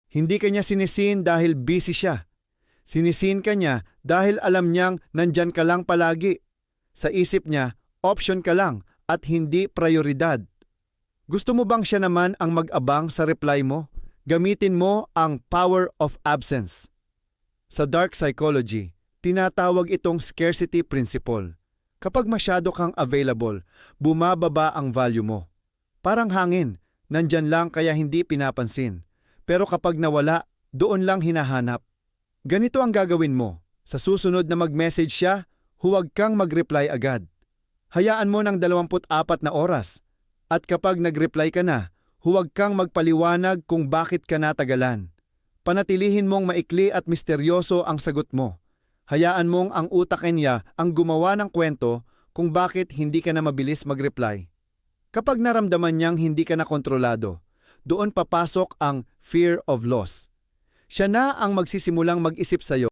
Hindi ka niya sinisin dahil busy siya. Sinisin ka niya dahil alam niyang nandyan ka lang palagi. Sa isip niya, option ka lang at hindi prioridad. Gusto mo bang siya naman ang mag-abang sa reply mo? Gamitin mo ang power of absence. Sa dark psychology, tinatawag itong scarcity principle. Kapag masyado kang available, bumababa ang value mo. Parang hangin, nandyan lang kaya hindi pinapansin. Pero kapag nawala, doon lang hinahanap. Ganito ang gagawin mo. Sa susunod na mag-message siya, huwag kang mag-reply agad. Hayaan mo ng 24 na oras. At kapag nag-reply ka na, huwag kang magpaliwanag kung bakit ka natagalan. Panatilihin mong maikli at misteryoso ang sagot mo. Hayaan mong ang utak niya ang gumawa ng kwento kung bakit hindi ka na mabilis mag-reply. Kapag naramdaman niyang hindi ka na kontrolado, doon papasok ang fear of loss. Siya na ang magsisimulang mag-isip sa'yo